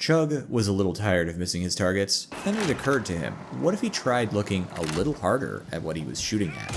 Chug was a little tired of missing his targets. Then it occurred to him, what if he tried looking a little harder at what he was shooting at?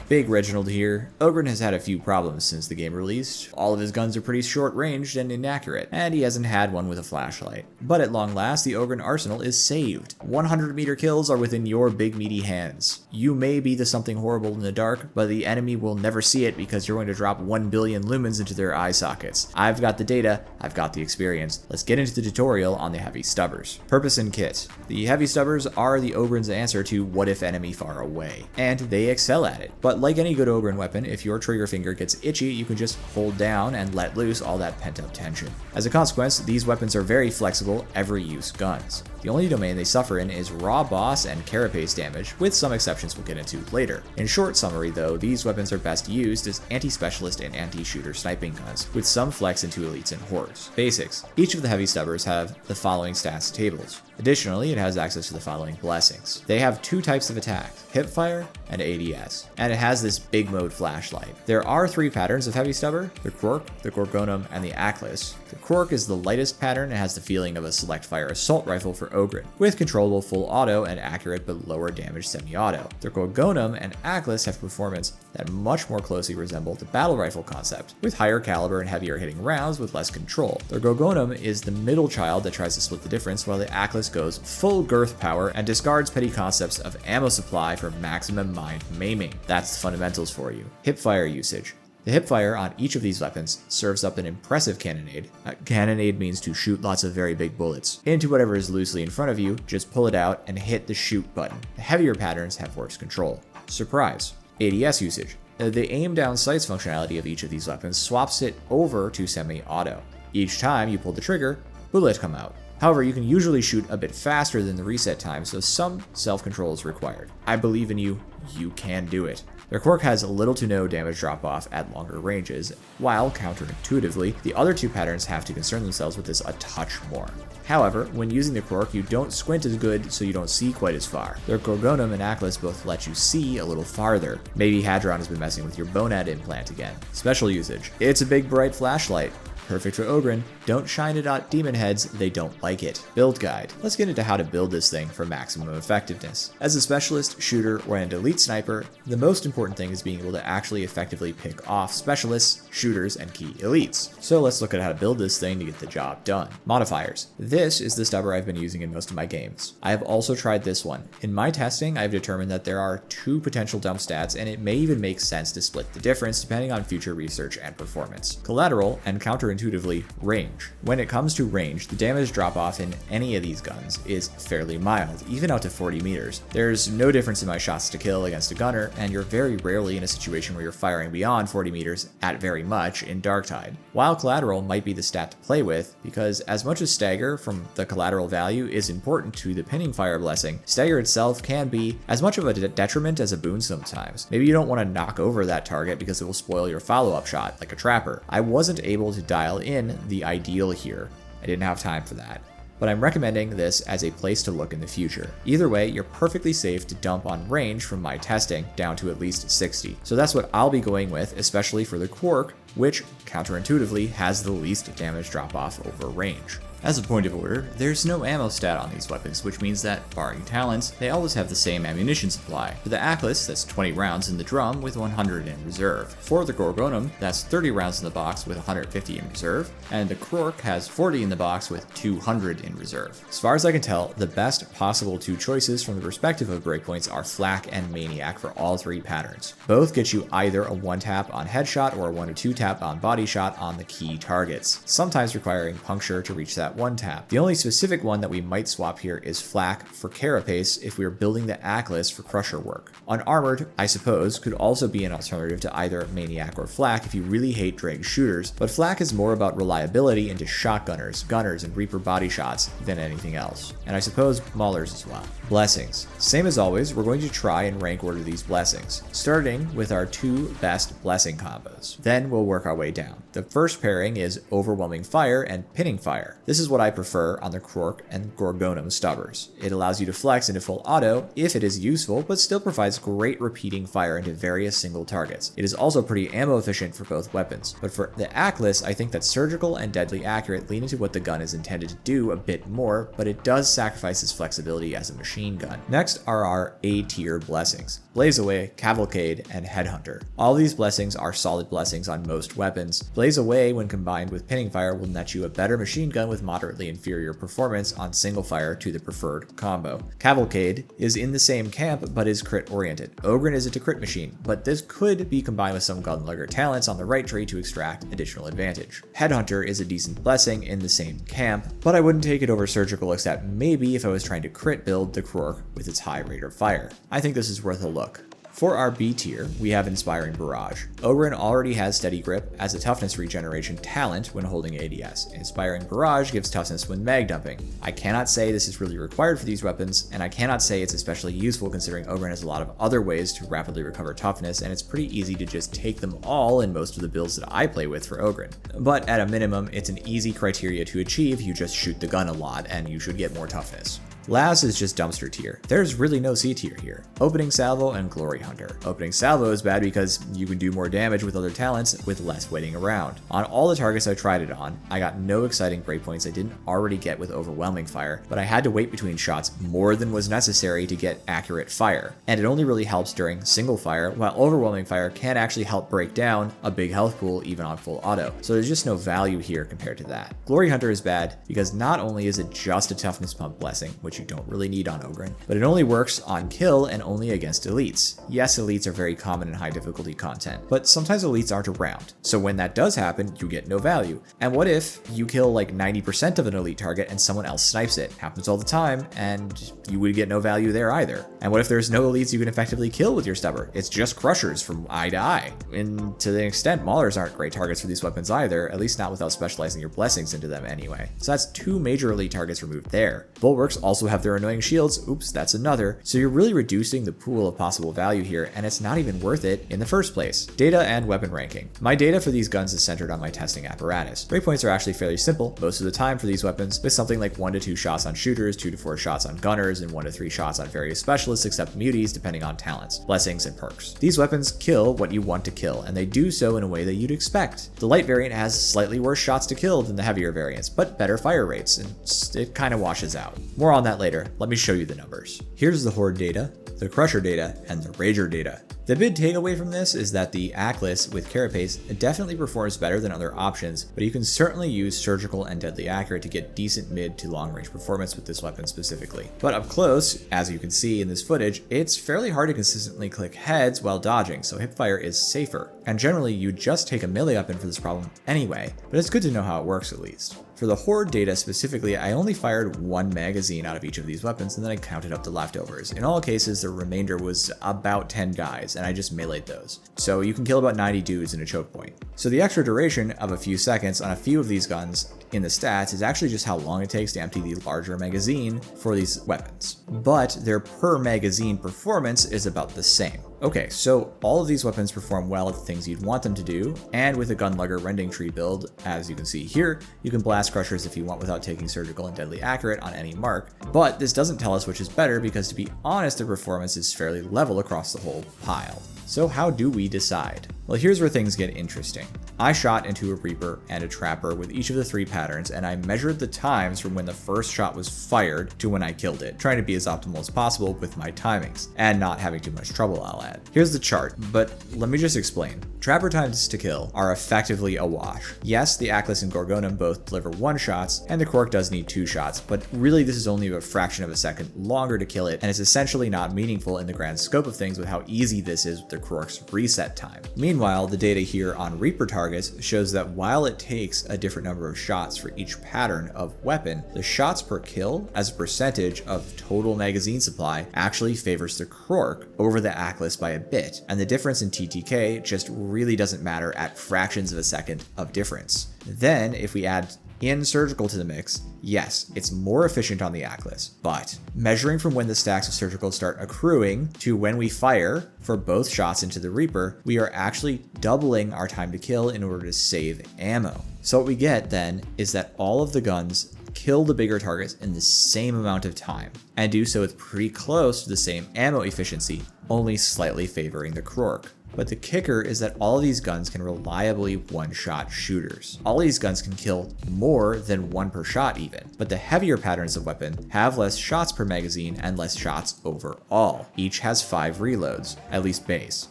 Big Reginald here. Ogryn has had a few problems since the game released. All of his guns are pretty short-ranged and inaccurate, and he hasn't had one with a flashlight. But at long last, the Ogryn arsenal is saved. 100-meter kills are within your big meaty hands. You may be the something horrible in the dark, but the enemy will never see it because you're going to drop 1 billion lumens into their eye sockets. I've got the data, I've got the experience. Let's get into the tutorial on the Heavy Stubbers. Purpose and kit. The Heavy Stubbers are the Ogryn's answer to what if enemy far away, and they excel at it. But like any good Ogryn weapon, if your trigger finger gets itchy, you can just hold down and let loose all that pent-up tension. As a consequence, these weapons are very flexible, every-use guns. The only domain they suffer in is raw boss and carapace damage, with some exceptions we'll get into later. In short summary though, these weapons are best used as anti-specialist and anti-shooter sniping guns, with some flex into elites and hordes. Basics. Each of the Heavy Stubbers have the following stats tables. Additionally, it has access to the following blessings. They have 2 types of attacks, hipfire and ADS, and it has this big mode flashlight. There are 3 patterns of Heavy Stubber, the Quark, the Gorgonum, and the Aklis. The Quark is the lightest pattern and has the feeling of a select fire assault rifle for Ogryn, with controllable full auto and accurate but lower damage semi-auto. The Gorgonum and Aklis have performance that much more closely resemble the battle rifle concept, with higher caliber and heavier hitting rounds with less control. The Gorgonum is the middle child that tries to split the difference, while the Aklis goes full girth power and discards petty concepts of ammo supply for maximum mind maiming. That's the fundamentals for you. Hipfire usage. The hipfire on each of these weapons serves up an impressive cannonade. Cannonade means to shoot lots of very big bullets into whatever is loosely in front of you. Just pull it out and hit the shoot button. The heavier patterns have worse control. Surprise. ADS usage. The aim down sights functionality of each of these weapons swaps it over to semi-auto. Each time you pull the trigger, bullets come out. However, you can usually shoot a bit faster than the reset time, so some self-control is required. I believe in you, you can do it. Their Quark has little to no damage drop-off at longer ranges, while counterintuitively, the other 2 patterns have to concern themselves with this a touch more. However, when using the Quark, you don't squint as good, so you don't see quite as far. Their Gorgonum and Aklis both let you see a little farther. Maybe Hadron has been messing with your Bonad implant again. Special usage. It's a big bright flashlight. Perfect for Ogryn. Don't shine it at demon heads, they don't like it. Build guide. Let's get into how to build this thing for maximum effectiveness. As a specialist, shooter, or an elite sniper, the most important thing is being able to actually effectively pick off specialists, shooters, and key elites. So let's look at how to build this thing to get the job done. Modifiers. This is the stubber I've been using in most of my games. I have also tried this one. In my testing, I've determined that there are 2 potential dump stats, and it may even make sense to split the difference depending on future research and performance. Collateral and counterintuitively range. When it comes to range, the damage drop-off in any of these guns is fairly mild, even out to 40 meters. There's no difference in my shots to kill against a gunner, and you're very rarely in a situation where you're firing beyond 40 meters at very much in Darktide. While collateral might be the stat to play with, because as much as stagger from the collateral value is important to the pinning fire blessing, stagger itself can be as much of a detriment as a boon sometimes. Maybe you don't want to knock over that target because it will spoil your follow-up shot, like a trapper. I wasn't able to dial in the ideal here. I didn't have time for that. But I'm recommending this as a place to look in the future. Either way, you're perfectly safe to dump on range from my testing down to at least 60. So that's what I'll be going with, especially for the Quark, which counterintuitively has the least damage drop off over range. As a point of order, there's no ammo stat on these weapons, which means that, barring talents, they always have the same ammunition supply. For the Aklis, that's 20 rounds in the drum with 100 in reserve. For the Gorgonum, that's 30 rounds in the box with 150 in reserve, and the Quark has 40 in the box with 200 in reserve. As far as I can tell, the best possible 2 choices from the perspective of breakpoints are Flak and Maniac for all 3 patterns. Both get you either a 1-tap on headshot or a 1 or 2-tap on body shot on the key targets, sometimes requiring puncture to reach that that one tap. The only specific one that we might swap here is flak for carapace if we are building the Atlas for crusher work. Unarmored, I suppose, could also be an alternative to either maniac or flak if you really hate drag shooters, but flak is more about reliability into shotgunners, gunners, and reaper body shots than anything else. And I suppose maulers as well. Blessings. Same as always, we're going to try and rank order these blessings, starting with our 2 best blessing combos. Then we'll work our way down. The first pairing is Overwhelming Fire and Pinning Fire. This is what I prefer on the Krork and Gorgonum Stubbers. It allows you to flex into full auto if it is useful, but still provides great repeating fire into various single targets. It is also pretty ammo efficient for both weapons, but for the Atlas, I think that surgical and deadly accurate lean into what the gun is intended to do a bit more, but it does sacrifice its flexibility as a machine gun. Next are our A-tier blessings: Blaze Away, Cavalcade, and Headhunter. All these blessings are solid blessings on most weapons. Blaze Away, when combined with Pinning Fire, will net you a better machine gun with moderately inferior performance on single fire to the preferred combo. Cavalcade is in the same camp, but is crit oriented. Ogryn is a crit machine, but this could be combined with some gunlugger talents on the right tree to extract additional advantage. Headhunter is a decent blessing in the same camp, but I wouldn't take it over surgical except maybe if I was trying to crit build the Krork with its high rate of fire. I think this is worth a look. For our B tier, we have Inspiring Barrage. Ogryn already has Steady Grip as a toughness regeneration talent when holding ADS. Inspiring Barrage gives toughness when mag dumping. I cannot say this is really required for these weapons, and I cannot say it's especially useful considering Ogryn has a lot of other ways to rapidly recover toughness, and it's pretty easy to just take them all in most of the builds that I play with for Ogryn. But at a minimum, it's an easy criteria to achieve. You just shoot the gun a lot, and you should get more toughness. Last is just dumpster tier. There's really no C tier here. Opening Salvo and Glory Hunter. Opening Salvo is bad because you can do more damage with other talents with less waiting around. On all the targets I tried it on, I got no exciting breakpoints I didn't already get with Overwhelming Fire, but I had to wait between shots more than was necessary to get accurate fire. And it only really helps during single fire, while Overwhelming Fire can actually help break down a big health pool even on full auto. So there's just no value here compared to that. Glory Hunter is bad because not only is it just a toughness pump blessing, which you don't really need on Ogryn, but it only works on kill and only against elites. Yes, elites are very common in high difficulty content, but sometimes elites aren't around. So when that does happen, you get no value. And what if you kill like 90% of an elite target and someone else snipes it? Happens all the time, and you would get no value there either. And what if there's no elites you can effectively kill with your stubber? It's just crushers from eye to eye. And to the extent, maulers aren't great targets for these weapons either, at least not without specializing your blessings into them anyway. So that's 2 major elite targets removed there. Bulwarks also have their annoying shields, oops, that's another. So you're really reducing the pool of possible value here, and it's not even worth it in the first place. Data and weapon ranking. My data for these guns is centered on my testing apparatus. Breakpoints are actually fairly simple most of the time for these weapons, with something like 1 to 2 shots on shooters, 2 to 4 shots on gunners, and 1 to 3 shots on various specialists except muties depending on talents, blessings, and perks. These weapons kill what you want to kill, and they do so in a way that you'd expect. The light variant has slightly worse shots to kill than the heavier variants, but better fire rates, and it kind of washes out. More on that later. Let me show you the numbers. Here's the horde data, the crusher data, and the rager data. The big takeaway from this is that the Atlas with Carapace definitely performs better than other options, but you can certainly use surgical and deadly accurate to get decent mid to long range performance with this weapon specifically. But up close, as you can see in this footage, it's fairly hard to consistently click heads while dodging, so hipfire is safer. And generally you just take a melee weapon for this problem anyway, but it's good to know how it works at least. For the horde data specifically, I only fired 1 magazine out of each of these weapons and then I counted up the leftovers. In all cases, the remainder was about 10 guys and I just meleeed those. So you can kill about 90 dudes in a choke point. So the extra duration of a few seconds on a few of these guns in the stats is actually just how long it takes to empty the larger magazine for these weapons. But their per magazine performance is about the same. Okay, so all of these weapons perform well at the things you'd want them to do, and with a gunlugger rending tree build, as you can see here, you can blast crushers if you want without taking surgical and deadly accurate on any mark. But this doesn't tell us which is better because to be honest, the performance is fairly level across the whole pile. So how do we decide? Well, here's where things get interesting. I shot into a Reaper and a Trapper with each of the 3 patterns, and I measured the times from when the first shot was fired to when I killed it, trying to be as optimal as possible with my timings, and not having too much trouble, I'll add. Here's the chart, but let me just explain. Trapper times to kill are effectively a wash. Yes, the Atlas and Gorgonum both deliver 1 shots, and the Krork does need 2 shots, but really this is only a fraction of a second longer to kill it, and it's essentially not meaningful in the grand scope of things with how easy this is with the Krork's reset time. Meanwhile, the data here on Reaper targets targets shows that while it takes a different number of shots for each pattern of weapon, the shots per kill as a percentage of total magazine supply actually favors the Krork over the Atlas by a bit, and the difference in TTK just really doesn't matter at fractions of a second of difference. Then, if we add in surgical to the mix, yes, it's more efficient on the Atlas, but measuring from when the stacks of surgical start accruing to when we fire for both shots into the Reaper, we are actually doubling our time to kill in order to save ammo. So what we get then is that all of the guns kill the bigger targets in the same amount of time, and do so with pretty close to the same ammo efficiency, only slightly favoring the Krork. But the kicker is that all of these guns can reliably one-shot shooters. All these guns can kill more than one per shot even, but the heavier patterns of weapon have less shots per magazine and less shots overall. Each has 5 reloads, at least base.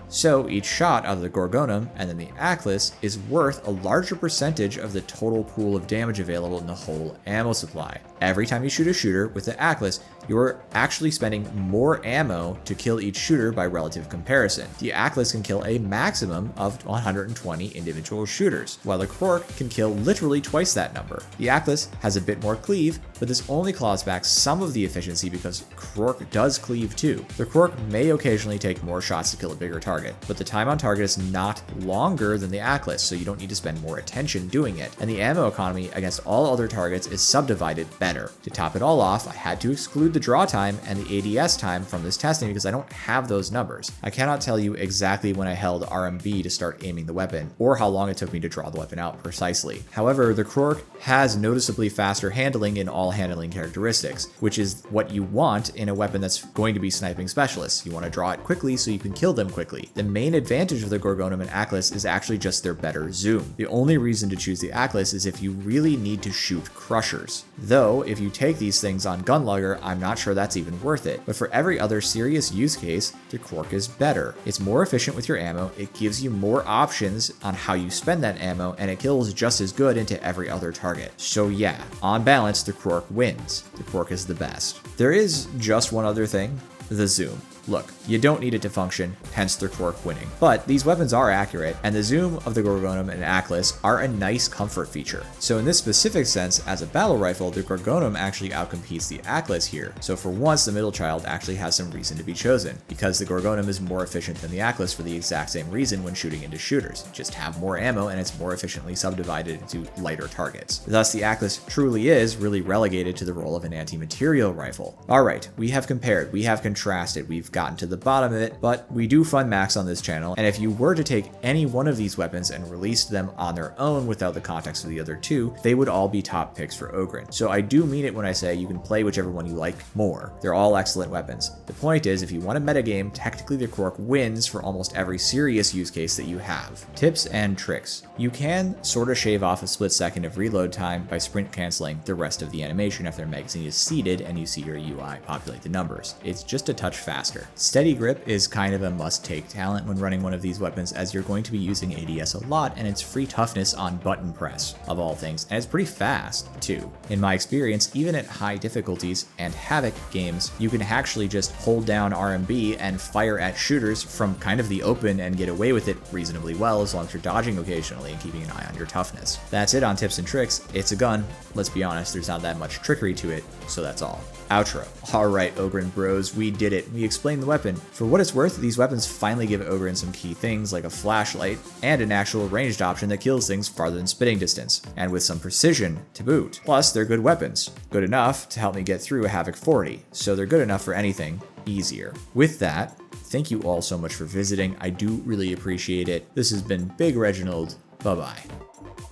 So each shot out of the Gorgonum and then the Atlas is worth a larger percentage of the total pool of damage available in the whole ammo supply. Every time you shoot a shooter with the Atlas, you're actually spending more ammo to kill each shooter by relative comparison. The Atlas can kill a maximum of 120 individual shooters, while the Krork can kill literally twice that number. The Atlas has a bit more cleave, but this only claws back some of the efficiency because Krork does cleave too. The Krork may occasionally take more shots to kill a bigger target, but the time on target is not longer than the Atlas, so you don't need to spend more attention doing it, and the ammo economy against all other targets is subdivided better. To top it all off, I had to exclude the draw time and the ADS time from this testing because I don't have those numbers. I cannot tell you exactly when I held RMB to start aiming the weapon, or how long it took me to draw the weapon out precisely. However, the Krork has noticeably faster handling in all handling characteristics, which is what you want in a weapon that's going to be sniping specialists. You want to draw it quickly so you can kill them quickly. The main advantage of the Gorgonum and Atlas is actually just their better zoom. The only reason to choose the Atlas is if you really need to shoot crushers. Though, if you take these things on Gunlugger, I'm not sure that's even worth it. But for every other serious use case, the Krork is better. It's more efficient with your ammo, it gives you more options on how you spend that ammo, and it kills just as good into every other target. So yeah, on balance, the Krork wins. The Krork is the best. There is just one other thing, the zoom. Look, you don't need it to function, hence the Krork winning. But these weapons are accurate, and the zoom of the Gorgonum and Atlas are a nice comfort feature. So in this specific sense, as a battle rifle, the Gorgonum actually outcompetes the Atlas here. So for once, the middle child actually has some reason to be chosen, because the Gorgonum is more efficient than the Atlas for the exact same reason when shooting into shooters. Just have more ammo and it's more efficiently subdivided into lighter targets. Thus, the Atlas truly is really relegated to the role of an anti-material rifle. Alright, we have compared, we have contrasted, we've gotten to the bottom of it, but we do fun max on this channel, and if you were to take any one of these weapons and release them on their own without the context of the other two, they would all be top picks for ogryn. So I do mean it when I say you can play whichever one you like more. They're all excellent weapons. The point is, if you want a metagame, technically the Krork wins for almost every serious use case that you have. Tips and tricks. You can sort of shave off a split second of reload time by sprint canceling the rest of the animation after the magazine is seated and you see your UI populate the numbers. It's just a touch faster. Steady grip is kind of a must-take talent when running one of these weapons, as you're going to be using ADS a lot, and it's free toughness on button press, of all things, and it's pretty fast, too. In my experience, even at high difficulties and havoc games, you can actually just hold down RMB and fire at shooters from kind of the open and get away with it reasonably well, as long as you're dodging occasionally and keeping an eye on your toughness. That's it on tips and tricks. It's a gun. Let's be honest, there's not that much trickery to it, so that's all. Outro. Alright, ogryn bros, we did it. We explained the weapon. For what it's worth, these weapons finally give ogryn some key things like a flashlight and an actual ranged option that kills things farther than spitting distance, and with some precision to boot. Plus, they're good weapons. Good enough to help me get through a Havoc 40, so they're good enough for anything easier. With that, thank you all so much for visiting. I do really appreciate it. This has been Big Reginald. Bye-bye.